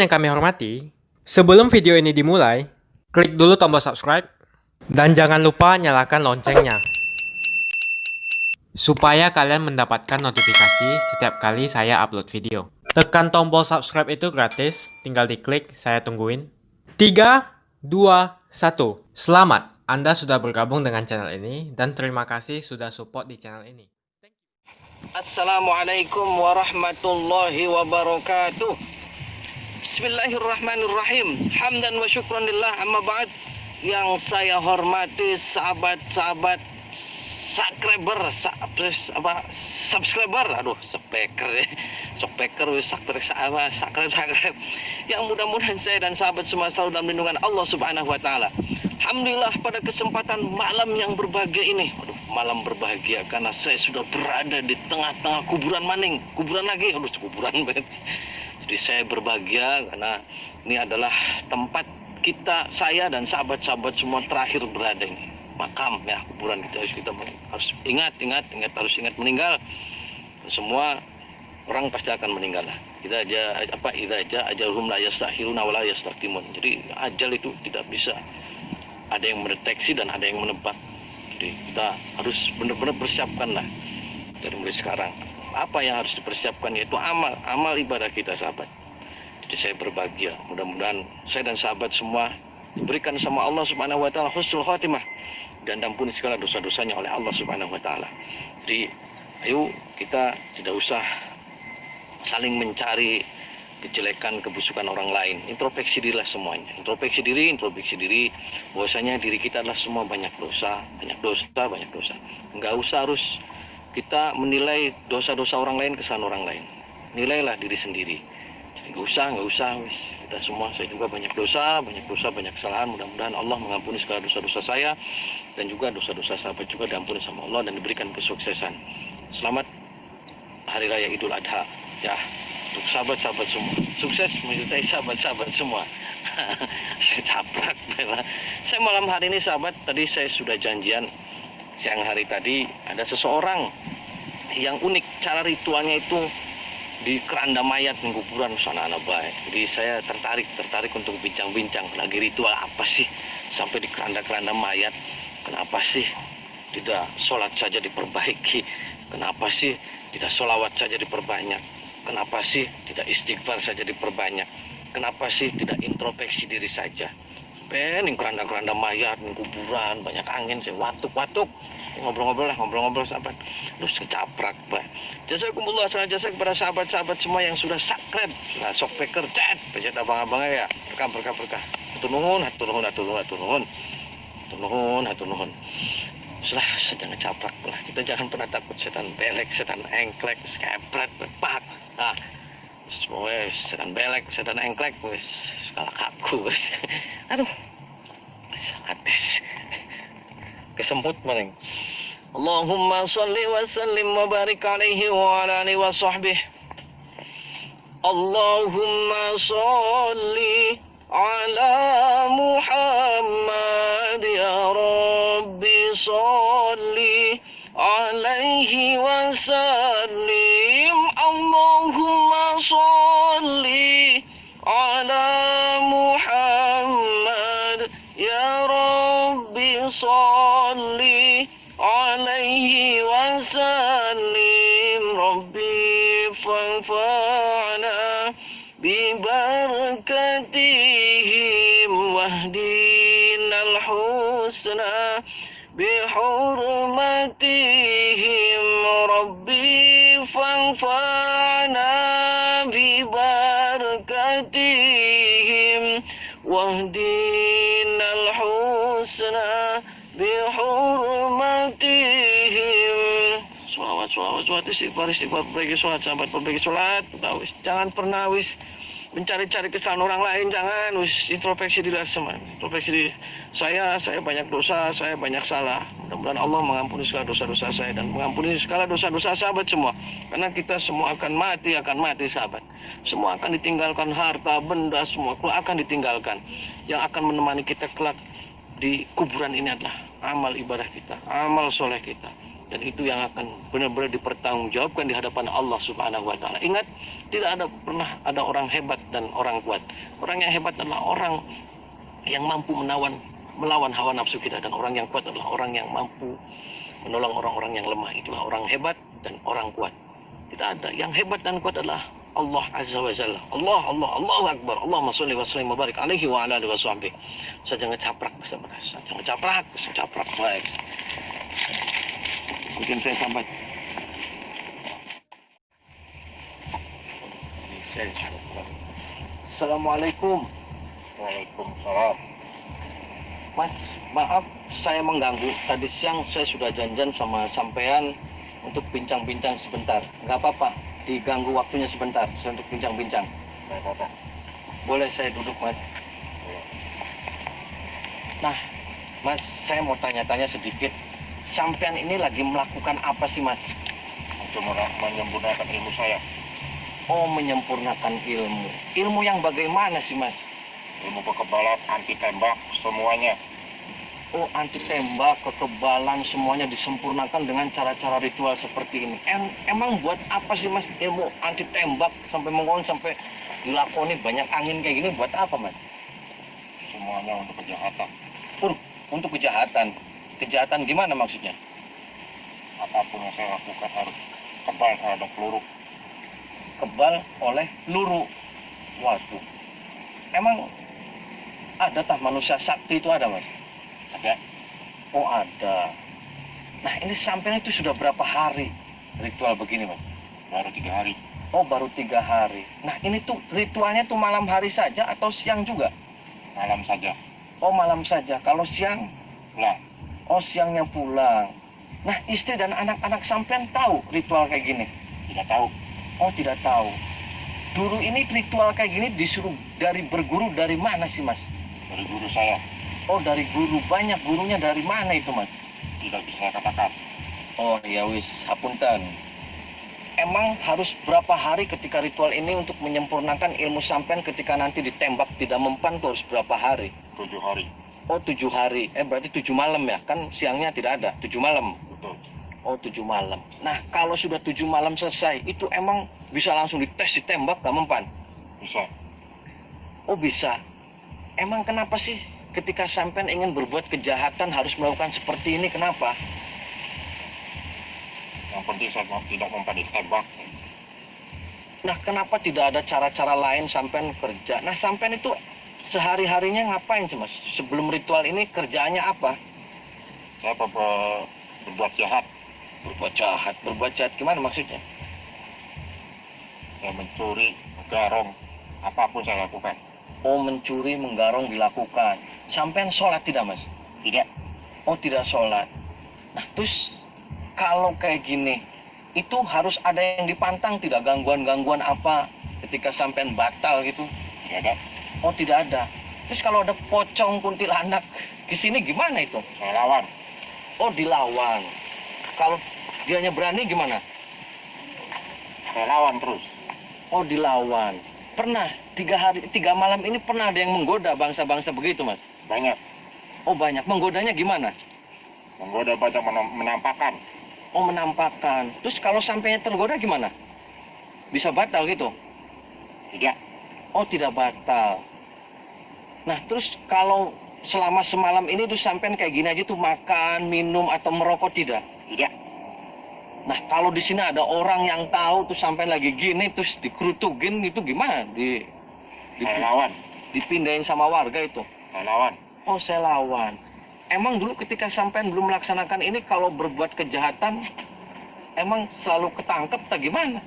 Yang kami hormati, sebelum video ini dimulai, klik dulu tombol subscribe dan jangan lupa nyalakan loncengnya supaya kalian mendapatkan notifikasi setiap kali saya upload video. Tekan tombol subscribe itu gratis, tinggal diklik, saya tungguin. 3, 2, 1. Selamat, Anda sudah bergabung dengan channel ini dan terima kasih sudah support di channel ini. Assalamualaikum warahmatullahi wabarakatuh. Bismillahirrahmanirrahim. Hamdan wa syukran lillah, amma ba'd. Yang saya hormati sahabat-sahabat subscriber, yang mudah-mudahan saya dan sahabat semua selalu dalam lindungan Allah Subhanahu wa taala. Alhamdulillah pada kesempatan malam yang berbahagia ini. Malam berbahagia karena saya sudah berada di tengah-tengah kuburan maning, kuburan lagi, kuburan banget. Jadi saya berbahagia karena ini adalah tempat kita, saya dan sahabat-sahabat semua terakhir berada ini. Makam ya, kuburan kita harus ingat meninggal. Semua orang pasti akan meninggal lah. Kita aja ajalhum la yastakhiruna wa la yastaqdimun. Jadi ajal itu tidak bisa ada yang mendeteksi dan ada yang menebak. Jadi kita harus benar-benar persiapkan lah dari mulai sekarang. Apa yang harus dipersiapkan yaitu amal ibadah kita, sahabat. Jadi saya berbahagia, mudah-mudahan saya dan sahabat semua diberikan sama Allah Subhanahu wa taala husnul khatimah dan ampuni segala dosa-dosanya oleh Allah Subhanahu wa taala. Jadi ayo kita tidak usah saling mencari kejelekan, kebusukan orang lain. Introspeksi dirilah semuanya. Introspeksi diri bahwasanya diri kita adalah semua banyak dosa. Enggak usah harus kita menilai dosa-dosa orang lain, kesalahan orang lain. Nilailah diri sendiri. Enggak usah wis. Kita semua, saya juga banyak dosa, banyak kesalahan. Mudah-mudahan Allah mengampuni segala dosa-dosa saya dan juga dosa-dosa sahabat juga diampuni sama Allah dan diberikan kesuksesan. Selamat Hari Raya Idul Adha ya. Untuk sahabat-sahabat semua, sukses menyertai sahabat-sahabat semua. Saya caprak. Saya malam hari ini, sahabat, tadi saya sudah janjian siang hari tadi ada seseorang yang unik cara ritualnya itu di keranda mayat di kuburan sana anak baik. Jadi saya tertarik untuk bincang-bincang lagi ritual apa sih sampai di keranda-keranda mayat. Kenapa sih tidak sholat saja diperbaiki? Kenapa sih tidak sholawat saja diperbanyak? Kenapa sih tidak istighfar saja diperbanyak? Kenapa sih tidak introspeksi diri saja? Yang keranda-keranda mayat, kuburan, banyak angin, saya watuk-watuk. Ngobrol-ngobrol sahabat. Terus kecaprak, Pak. Jazakumullah jasa kepada sahabat-sahabat semua yang sudah subscribe, sudah shockbacker, chat, pencet abang-abangnya ya. Berkah. Hatur nuhun. Sudah jangan caprak lah. Kita jangan pernah takut setan belek, setan engklek, skepret, bepak. Nah, semuanya setan belek, setan engklek, wes kalah kaku, wes. Aduh, hadis kesemut maning. Allahumma sholli wa sallim wa barik alaihi wa ala alihi wa sahbihi. Allahumma sholli ala Muhammad ya Rabbi sholli alaihi wa sallim. Allahumma sholli ala Muhammad ya Rabbi sholli alaihi wa sallim. Rabbi fanfa'na bi barakatihim wahdinal husna bi hurmatihim. Rabbi fanfa'na bi barakatihim wahdinal husna bi hurmatihim. Sholawat istighfar perbaiki sholat, sahabat, perbaiki sholat. Jangan pernah mencari-cari kesalahan orang lain, jangan introspeksi diri semua. Introspeksi diri. Saya banyak dosa, saya banyak salah. Mudah-mudahan Allah mengampuni segala dosa-dosa saya dan mengampuni segala dosa-dosa sahabat semua. Karena kita semua akan mati sahabat. Semua akan ditinggalkan, harta, benda semua akan ditinggalkan. Yang akan menemani kita kelak di kuburan ini adalah amal ibadah kita, amal soleh kita. dan itu yang akan benar-benar dipertanggungjawabkan di hadapan Allah Subhanahu wa taala. Ingat, tidak pernah ada orang hebat dan orang kuat. Orang yang hebat adalah orang yang mampu melawan hawa nafsu kita, dan orang yang kuat adalah orang yang mampu menolong orang-orang yang lemah. Itulah orang hebat dan orang kuat. Tidak ada. Yang hebat dan kuat adalah Allah Azza wa Jalla. Allahu Akbar. Allahumma sholli wa sallim wa barik alaihi wa ala alihi wa sahbihi. Saja ngecaprak, saja ngecaprak. Baik. Mungkin saya sambat. Assalamualaikum. Waalaikumsalam. Mas, maaf saya mengganggu. Tadi siang saya sudah janjian sama sampean untuk bincang-bincang sebentar. Nggak apa-apa, diganggu waktunya sebentar, saya untuk bincang-bincang. Nggak apa-apa. Boleh saya duduk, Mas? Nah, Mas, saya mau tanya-tanya sedikit. Sampean ini lagi melakukan apa sih, Mas? Untuk menyempurnakan ilmu saya. Oh, menyempurnakan ilmu. Ilmu yang bagaimana sih, Mas? Ilmu kekebalan, anti tembak, semuanya. Oh, anti tembak, kekebalan, semuanya disempurnakan dengan cara-cara ritual seperti ini. Emang buat apa sih, Mas, ilmu anti tembak sampai sampai dilakoni banyak angin kayak gini? Buat apa, Mas? Semuanya untuk kejahatan. Untuk kejahatan. Kejahatan gimana maksudnya? Apapun yang saya lakukan harus kebal terhadap peluru. Kebal oleh peluru. Waduh. Emang ada tah manusia sakti itu ada, Mas? Ada. Oh, ada. Nah, ini sampai itu sudah berapa hari ritual begini, Mas? Baru 3 hari. Oh, baru 3 hari. Nah, ini tuh ritualnya tuh malam hari saja atau siang juga? Malam saja. Oh, malam saja. Kalau siang? Pulang. Oh, siangnya pulang. Nah, istri dan anak-anak sampean tahu ritual kayak gini? Tidak tahu. Oh, tidak tahu. Dulu ini ritual kayak gini disuruh berguru dari mana sih, Mas? Dari guru saya. Oh, dari guru. Banyak gurunya dari mana itu, Mas? Tidak bisa saya katakan. Oh, ya wis, hapunten. Emang harus berapa hari ketika ritual ini untuk menyempurnakan ilmu sampean ketika nanti ditembak tidak mempan tuh harus berapa hari? 7 hari. Oh, 7 hari. Berarti 7 malam ya? Kan siangnya tidak ada. 7 malam. Betul. Oh, 7 malam. Nah, kalau sudah 7 malam selesai, itu emang bisa langsung dites, ditembak, gak mempan? Bisa. Oh, bisa. Emang kenapa sih ketika sampean ingin berbuat kejahatan harus melakukan seperti ini? Kenapa? Yang penting saya tidak mempan ditembak. Nah, kenapa tidak ada cara-cara lain sampean kerja? Nah, sampean itu sehari-harinya ngapain sih, Mas? Sebelum ritual ini kerjaannya apa? Saya berbuat jahat. Berbuat jahat gimana maksudnya? Saya mencuri, garong, apapun saya lakukan. Oh, mencuri, menggarong dilakukan. Sampean sholat tidak, Mas? Tidak. Oh, tidak sholat. Nah, terus kalau kayak gini, itu harus ada yang dipantang, tidak gangguan-gangguan apa ketika sampean batal gitu? Tidak ada. Oh, tidak ada. Terus kalau ada pocong kuntilanak di sini gimana itu? Saya lawan. Oh, dilawan. Kalau dianya berani gimana? Saya lawan terus. Oh, dilawan. Pernah 3 malam ini pernah ada yang menggoda bangsa-bangsa begitu, Mas? Banyak. Oh, banyak. Menggodanya gimana? Menggoda banyak menampakkan. Oh, menampakkan. Terus kalau sampainya tergoda gimana? Bisa batal gitu? Tidak. Oh, tidak batal. Nah, terus kalau selama semalam ini tuh sampean kayak gini aja tuh makan, minum, atau merokok tidak? Tidak. Nah, kalau di sini ada orang yang tahu tuh sampean lagi gini terus dikerutukin itu gimana? Saya lawan. Dipindahin sama warga itu? Saya lawan. Oh, saya lawan. Emang dulu ketika sampean belum melaksanakan ini kalau berbuat kejahatan emang selalu ketangkep atau gimana?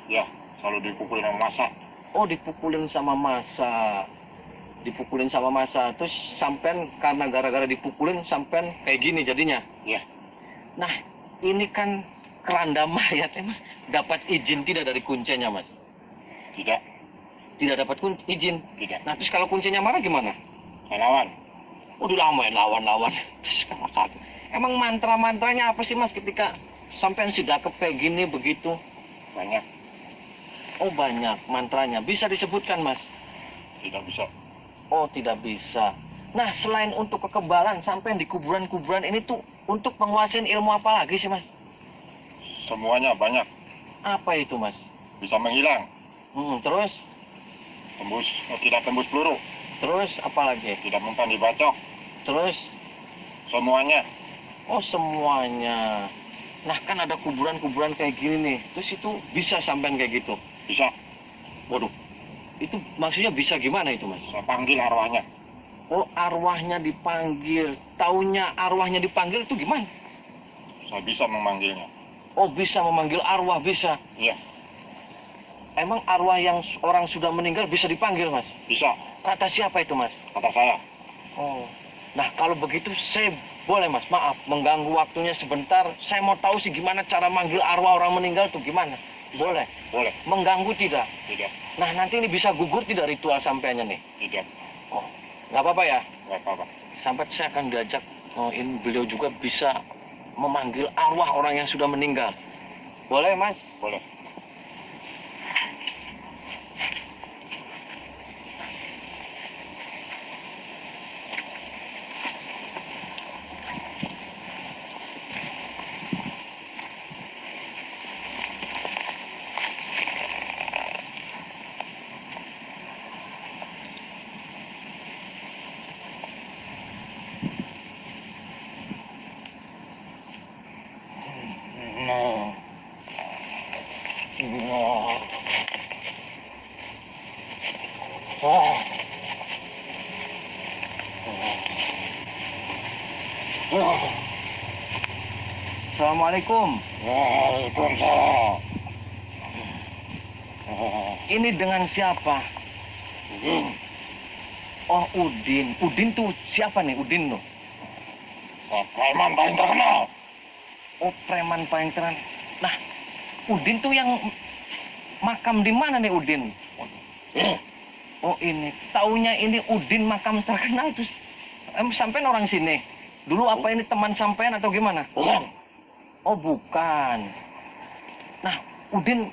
Ya, selalu dipukulin sama masa. Oh, dipukulin sama masa. Dipukulin sama masa. Terus sampean karena gara-gara dipukulin sampean kayak gini jadinya? Ya. Nah, ini kan keranda mayat, emang dapat izin tidak dari kuncinya, Mas? Tidak. Tidak dapat izin? Tidak. Nah, terus kalau kuncinya marah gimana? Saya lawan. Udah lama ya lawan. Terus emang mantra-mantranya apa sih, Mas, ketika sampean sudah kayak gini begitu? Banyak. Oh, banyak mantranya. Bisa disebutkan, Mas? Tidak bisa. Oh, tidak bisa. Nah, selain untuk kekebalan, sampean di kuburan-kuburan ini tuh untuk menguasain ilmu apa lagi sih, Mas? Semuanya banyak. Apa itu, Mas? Bisa menghilang. Terus? Tidak tembus peluru. Terus apa lagi? Tidak mempan dibacok. Terus? Semuanya. Oh, semuanya. Nah, kan ada kuburan-kuburan kayak gini nih. Terus itu bisa sampean kayak gitu? Bisa. Waduh. Itu maksudnya bisa gimana itu, Mas? Saya panggil arwahnya. Oh, arwahnya dipanggil. Taunya arwahnya dipanggil itu gimana? Saya bisa memanggilnya. Oh, bisa memanggil arwah, bisa. Iya. Emang arwah yang orang sudah meninggal bisa dipanggil, Mas? Bisa. Kata siapa itu, Mas? Kata saya. Oh. Nah, kalau begitu saya boleh, Mas, maaf mengganggu waktunya sebentar. Saya mau tahu sih gimana cara manggil arwah orang meninggal tuh gimana? Boleh? Boleh. Mengganggu tidak? Tidak. Nah, nanti ini bisa gugur tidak ritual sampainya nih? Tidak. Oh, nggak apa-apa ya? Nggak apa-apa. Sampai saya akan diajak, ini beliau juga bisa memanggil arwah orang yang sudah meninggal. Boleh, Mas? Boleh. No. No. Oh. Oh. Assalamualaikum. Waalaikumsalam. Ini dengan siapa? Udin. Oh, Udin. Udin tuh siapa nih, Udin tuh? Preman paling terkenal. Oh, preman paling terkenal. Nah, Udin tuh yang makam di mana nih Udin? Ini. Oh, ini. Taunya ini Udin makam terkenal terus sampean orang sini. Dulu apa ini teman sampean atau gimana? Bukan. Oh, bukan. Nah, Udin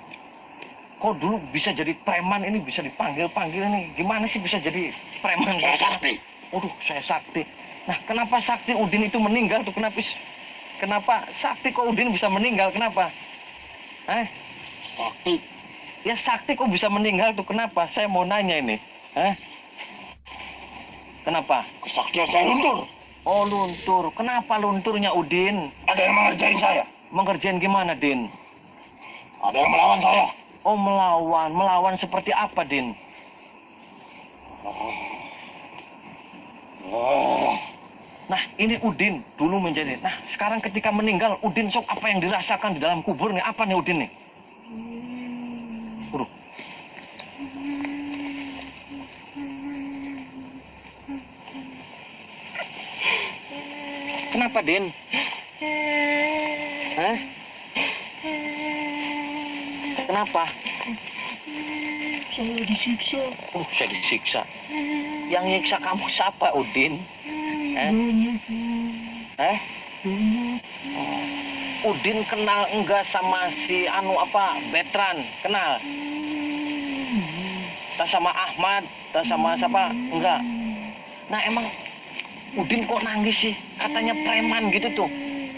kok dulu bisa jadi preman ini, bisa dipanggil-panggil nih. Gimana sih bisa jadi preman? Saya sakti. Waduh, saya sakti. Nah, kenapa sakti Udin itu meninggal tuh? Kenapa sakti kok Udin bisa meninggal? Kenapa? Sakti. Ya sakti kok bisa meninggal tuh? Kenapa? Saya mau nanya ini. Kenapa? Kesaktian saya luntur. Oh, luntur. Kenapa lunturnya Udin? Ada yang mengerjain saya. Mengerjain gimana, Din? Ada yang melawan saya. Oh, melawan. Melawan seperti apa, Din? Nah, ini Udin dulu menjadi. Nah, sekarang ketika meninggal, Udin sok apa yang dirasakan di dalam kubur nih? Apa nih Udin nih? Waduh. Kenapa, Din? Kenapa? Saya disiksa. Oh, saya disiksa. Yang nyiksa kamu siapa, Udin? Banyak. Udin kenal enggak sama si Betran? Kenal? Tak sama Ahmad? Tak sama siapa? Enggak. Nah, emang Udin kok nangis sih? Katanya preman gitu tuh.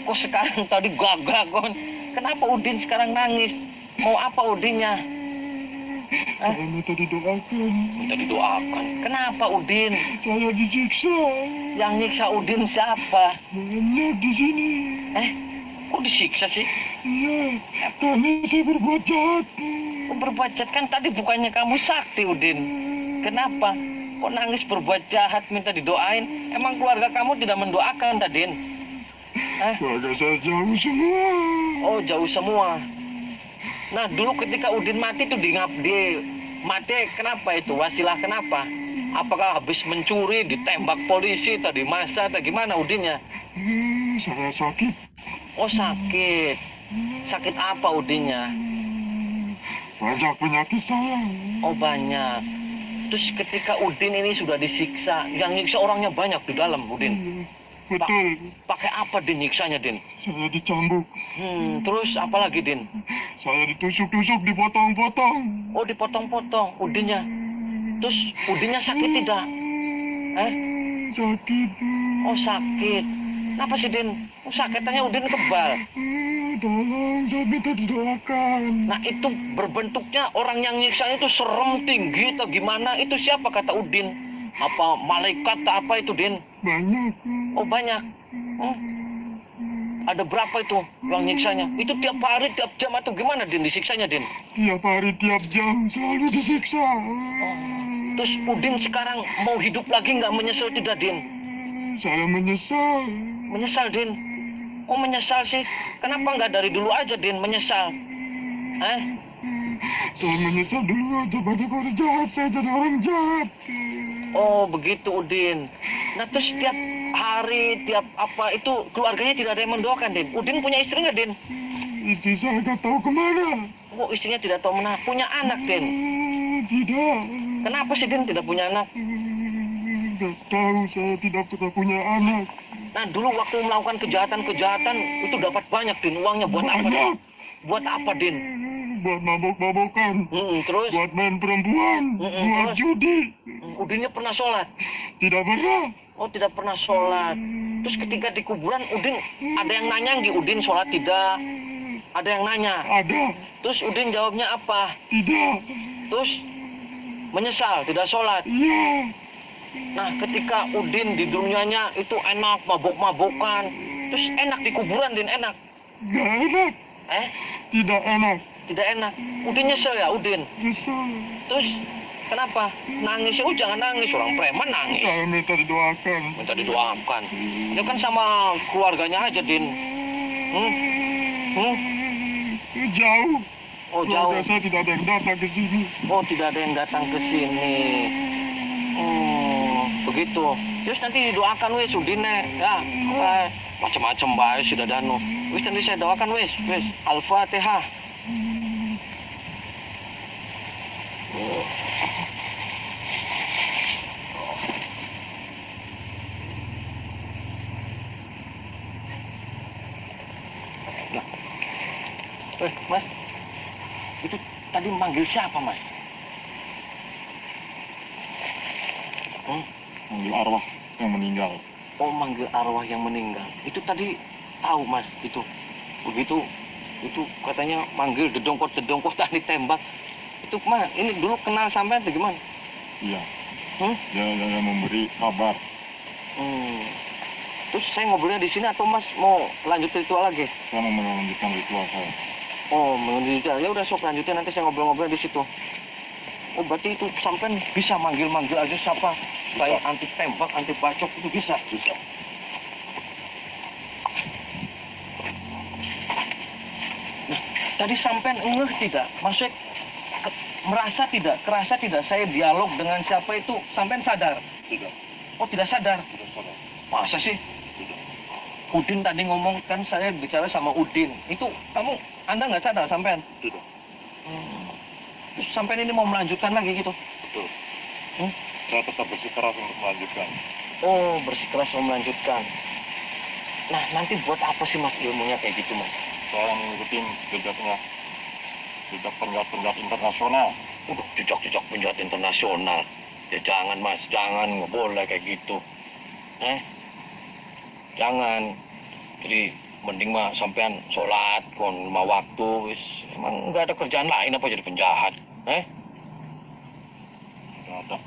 Kok sekarang tadi gagah kon? Kenapa Udin sekarang nangis? Mau apa Udinnya? Saya minta didoakan. Minta didoakan. Kenapa Udin? Saya disiksa. Yang nyiksa Udin siapa? Banyak di sini. Kok disiksa sih? Iya, karena saya berbuat jahat. Kok berbuat jahat? Kan tadi bukannya kamu sakti, Udin. Kenapa? Kok nangis berbuat jahat minta didoain? Emang keluarga kamu tidak mendoakan, Tadin? Keluarga saya jauh semua. Oh, jauh semua. Nah, dulu ketika Udin mati tuh mati kenapa itu? Wasilah kenapa? Apakah habis mencuri, ditembak polisi, tadi masa, atau gimana Udinnya? Saya sakit. Oh, sakit. Sakit apa Udinnya? Banyak penyakit saya. Oh, banyak. Terus ketika Udin ini sudah disiksa, yang nyiksa orangnya banyak di dalam, Udin. Betul. Pakai apa Din nyiksanya, Din? Saya dicambuk. Terus apa lagi, Din? Saya ditusuk-tusuk, dipotong-potong. Oh, dipotong-potong Udinnya. Terus Udinnya sakit tidak? Sakit. Oh, sakit. Kenapa sih, Din? Oh, sakitannya Udin kebal. Tolong, saya minta didoakan. Nah itu berbentuknya orang yang nyiksa itu serem tinggi atau gimana? Itu siapa kata Udin? Apa malaikat atau apa itu Din? Banyak. Oh banyak. Ada berapa itu yang nyiksanya? Itu tiap hari, tiap jam atau gimana Din disiksanya Din? Tiap hari, tiap jam selalu disiksa. Terus Udin sekarang mau hidup lagi nggak, menyesal tidak Din? Saya menyesal. Menyesal Din? Oh menyesal sih? Kenapa nggak dari dulu aja Din menyesal? Saya menyesal dulu aja, banyak orang jahat, saya jadi orang jahat. Oh begitu Udin. Nah terus tiap hari, tiap apa itu keluarganya tidak ada yang mendoakan Din? Udin punya istri nggak Din? Istri saya nggak tahu kemana. Oh istrinya tidak tahu mana. Punya anak Din? Tidak. Kenapa sih Din tidak punya anak? Nggak tahu, saya tidak pernah punya anak. Nah dulu waktu melakukan kejahatan-kejahatan itu dapat banyak Din, uangnya buat apa? Din? Banyak. Buat apa Din? Buat mabok-mabokan. Terus Buat main perempuan. Buat terus? judi. Udinnya pernah sholat? Tidak pernah. Oh tidak pernah sholat. Terus ketika di kuburan Udin ada yang nanya nggih Udin sholat tidak? Ada yang nanya. Ada. Terus Udin jawabnya apa? Tidak. Terus menyesal tidak sholat. Iya. Nah ketika Udin di dunianya itu enak mabok-mabokan, terus enak di kuburan Din enak? Nggak enak. Tidak enak. Tidak enak. Udin nyesel ya Udin. Nyesel. Terus kenapa? Nangis? Oh jangan nangis, orang preman nangis. Saya minta didoakan. Minta didoakan. Ya kan sama keluarganya aja Din. Jauh. Oh jauh. Keluarga saya tidak ada yang datang ke sini. Oh tidak ada yang datang ke sini. Oh begitu. Terus nanti didoakan wes Udine ya. Macam-macam baik sudah danu. Wes nanti saya doakan wes. Al-Fatihah. Mas, itu tadi manggil siapa, Mas? Manggil arwah yang meninggal. Oh, manggil arwah yang meninggal. Itu tadi tahu, Mas, itu. Begitu, itu katanya manggil dedongkot tadi tembak. Itu mah, ini dulu kenal sampai atau gimana? Iya. Dia memberi kabar. Terus saya ngobrolnya di sini atau Mas mau lanjut ritual lagi? Saya mau melanjutkan ritual saya. Oh, melanjutkan. Ya udah sok lanjutin, nanti saya ngobrol-ngobrol di situ. Oh, berarti itu sampai bisa manggil-manggil aja siapa? Kayak anti tembak, anti bacok itu bisa? Bisa. Nah, tadi sampai ngeh tidak? Maksudnya merasa tidak, kerasa tidak saya dialog dengan siapa itu sampai sadar? Tidak. Oh, tidak sadar? Tidak sadar. Masa sih? Tidak. Udin tadi ngomong kan saya bicara sama Udin. Itu Anda nggak sadar sampean? Tidak. Terus sampean ini mau melanjutkan lagi gitu? Betul. Saya tetap bersikeras untuk melanjutkan. Oh, bersikeras mau melanjutkan. Nah, nanti buat apa sih Mas ilmunya kayak gitu, Mas? Saya mengikuti jejaknya. Jejak penjahat-penjahat internasional. Jejak-jejak penjahat internasional. Ya jangan Mas, jangan, nggak boleh kayak gitu. Jangan. Jadi mending mah sampean sholat kon 5 waktu wis. Emang nggak ada kerjaan lain apa jadi penjahat? Tidak ada.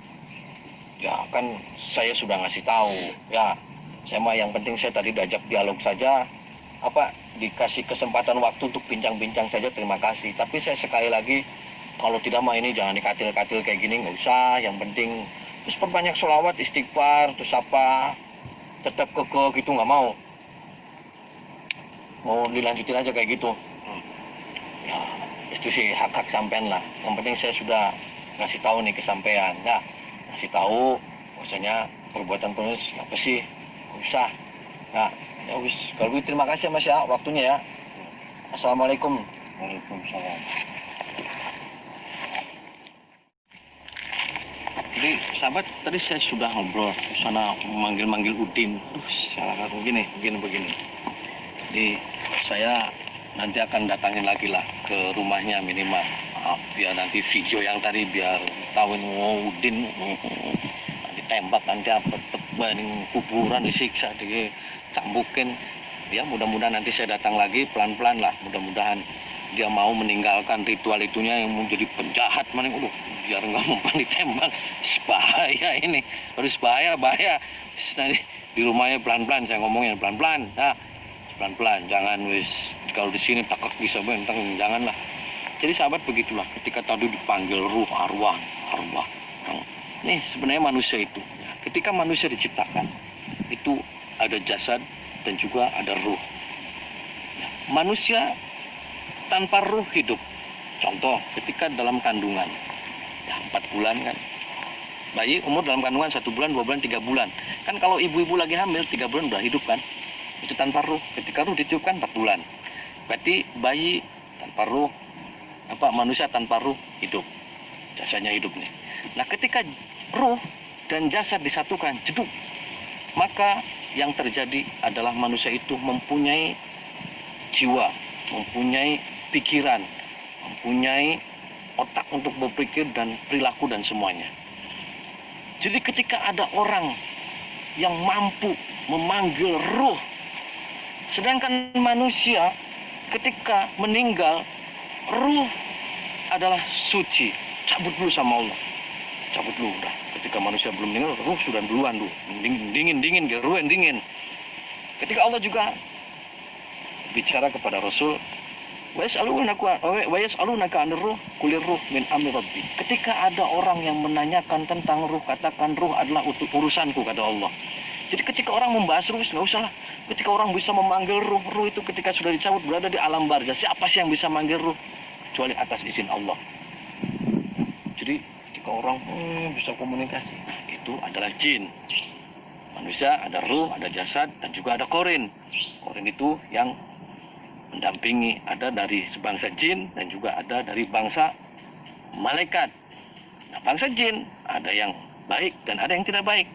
Ya kan saya sudah ngasih tahu. Ya, saya mah yang penting saya tadi diajak dialog saja. Apa dikasih kesempatan waktu untuk bincang-bincang saja, terima kasih. Tapi saya sekali lagi kalau tidak mah ini jangan dikatil-katil kayak gini, nggak usah. Yang penting terus perbanyak sholawat, istighfar, terus apa tetap kekeh gitu, nggak mau dilanjutin aja kayak gitu. Ya itu sih hak-hak sampean lah. Yang penting saya sudah ngasih tahu nih ke sampean ya, ngasih tahu maksudnya perbuatan penulis apa sih, nggak usah ya wis. Kalau begitu terima kasih Mas ya waktunya ya. Assalamualaikum. Waalaikumsalam. Jadi sahabat, tadi saya sudah ngobrol di sana, manggil-manggil Udin. Salah begini. Jadi saya nanti akan datangin lagi lah ke rumahnya minimal. Biar nanti video yang tadi biar tahuin Udin ditembak nanti apa, kuburan disiksa, dicambukin. Ya, mudah-mudahan nanti saya datang lagi pelan-pelan lah. Mudah-mudahan dia mau meninggalkan ritual itunya yang menjadi penjahat mana. Biar nggak mempan ditembak. Bahaya ini. Harus bahaya. Nanti di rumahnya pelan-pelan saya ngomongnya pelan-pelan. Nah, pelan-pelan, jangan wis kalau di sini takut bisa bentang, janganlah. Jadi sahabat begitulah, ketika tadi dipanggil ruh, arwah. Nih sebenarnya manusia itu, ya, ketika manusia diciptakan itu ada jasad dan juga ada ruh. Ya, manusia tanpa ruh hidup. Contoh, ketika dalam kandungan, ya 4 bulan kan, bayi umur dalam kandungan 1 bulan, 2 bulan, 3 bulan. Kan kalau ibu-ibu lagi hamil 3 bulan udah hidup kan. Itu tanpa ruh. Ketika ruh ditiupkan 4 bulan. Berarti bayi tanpa ruh, manusia tanpa ruh hidup. Jasadnya hidup nih. Nah, ketika ruh dan jasad disatukan, jeduk, maka yang terjadi adalah manusia itu mempunyai jiwa, mempunyai pikiran, mempunyai otak untuk berpikir dan perilaku dan semuanya. Jadi ketika ada orang yang mampu memanggil ruh, sedangkan manusia ketika meninggal, ruh adalah suci. Cabut dulu sama Allah. Cabut dulu udah. Ketika manusia belum meninggal, ruh sudah duluan dulu. Dingin, ruh yang dingin. Ketika Allah juga bicara kepada Rasul, wa yas'alunaka 'anir ruh qulir ruh min amri rabbi. Ketika ada orang yang menanyakan tentang ruh, katakan ruh adalah urusanku, kata Allah. Jadi ketika orang membahas ruh, nggak usah lah. Ketika orang bisa memanggil ruh, ruh itu ketika sudah dicabut berada di alam barzah. Siapa sih yang bisa manggil ruh? Kecuali atas izin Allah. Jadi ketika orang bisa komunikasi, nah, itu adalah jin. Manusia ada ruh, ada jasad, dan juga ada korin. Korin itu yang mendampingi, ada dari sebangsa jin dan juga ada dari bangsa malaikat. Nah, bangsa jin ada yang baik dan ada yang tidak baik.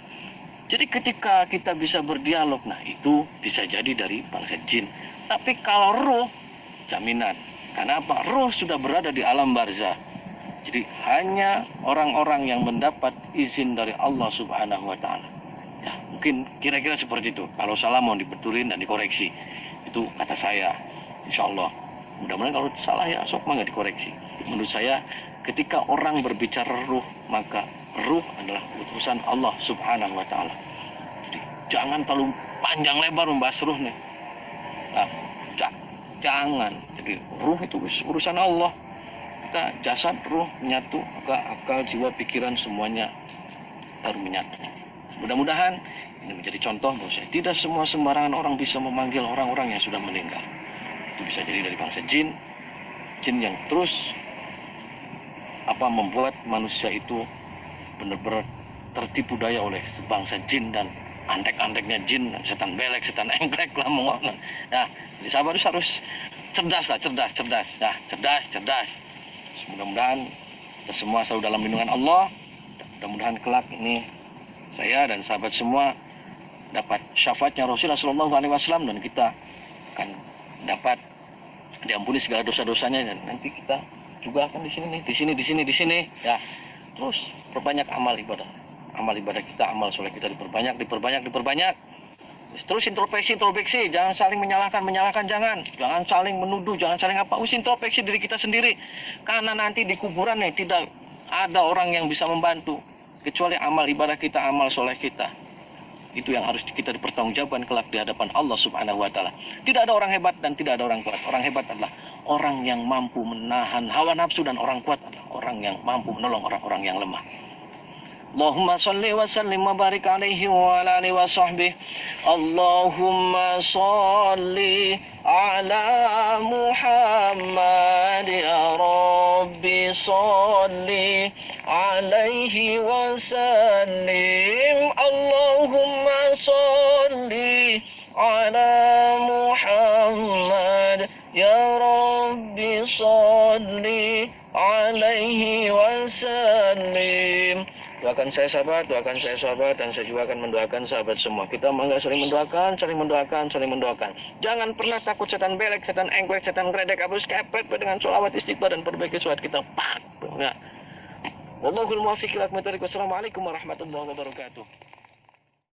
Jadi ketika kita bisa berdialog, nah itu bisa jadi dari bangsa jin. Tapi kalau ruh, jaminan. Karena apa? Ruh sudah berada di alam barzah. Jadi hanya orang-orang yang mendapat izin dari Allah Subhanahu wa Ta'ala. Ya, mungkin kira-kira seperti itu. Kalau salah mau dibetulin dan dikoreksi. Itu kata saya, insya Allah. Mudah-mudahan kalau salah ya sok nggak dikoreksi. Menurut saya, ketika orang berbicara ruh, maka ruh adalah utusan Allah Subhanahu wa Ta'ala. Jadi jangan terlalu panjang lebar membahas ruh nih. Nah, jangan. Jadi ruh itu urusan Allah. Kita jasad, ruh menyatu, maka akal, jiwa, pikiran semuanya baru menyatu. Mudah-mudahan ini menjadi contoh bahwa tidak semua sembarangan orang bisa memanggil orang-orang yang sudah meninggal. Itu bisa jadi dari bangsa jin yang terus membuat manusia itu benar-benar tertipu daya oleh sebangsa jin dan antek-anteknya jin, setan belek, setan engklek lah mengona. Nah, jadi sahabat harus cerdas. Nah, cerdas. Mudah-mudahan kita semua selalu dalam lindungan Allah. Mudah-mudahan kelak ini saya dan sahabat semua dapat syafaatnya Rasulullah SAW dan kita akan dapat diampuni segala dosa-dosanya dan nanti kita juga akan di sini ya. Terus perbanyak amal ibadah kita, amal soleh kita diperbanyak. Terus introspeksi, jangan saling menyalahkan, jangan saling menuduh, jangan saling introspeksi diri kita sendiri. Karena nanti di kuburan nih tidak ada orang yang bisa membantu kecuali amal ibadah kita, amal soleh kita. Itu yang harus kita dipertanggungjawabkan kelak di hadapan Allah Subhanahu wa Ta'ala. Tidak ada orang hebat dan tidak ada orang kuat. Orang hebat adalah orang yang mampu menahan hawa nafsu, dan orang kuat adalah orang yang mampu menolong orang-orang yang lemah. Allahumma salli wa sallim wa barik alaihi wa ala alihi wa sahbihi. Allahumma salli ala Muhammad ya Rabbi salli alaihi wa sallim. Allahumma salli ala Muhammad ya Rabbi salli alaihi wa sallim. Doakan saya sahabat, dan saya juga akan mendoakan sahabat semua. Kita mangga saling mendoakan. Jangan pernah takut setan belek, setan engkwek, setan gredek, abus kepet dengan sholawat istighfar dan perbaiki sholat kita. Wallahul muwaffiq ila aqwamit thoriq. Wassalamualaikum warahmatullahi wabarakatuh.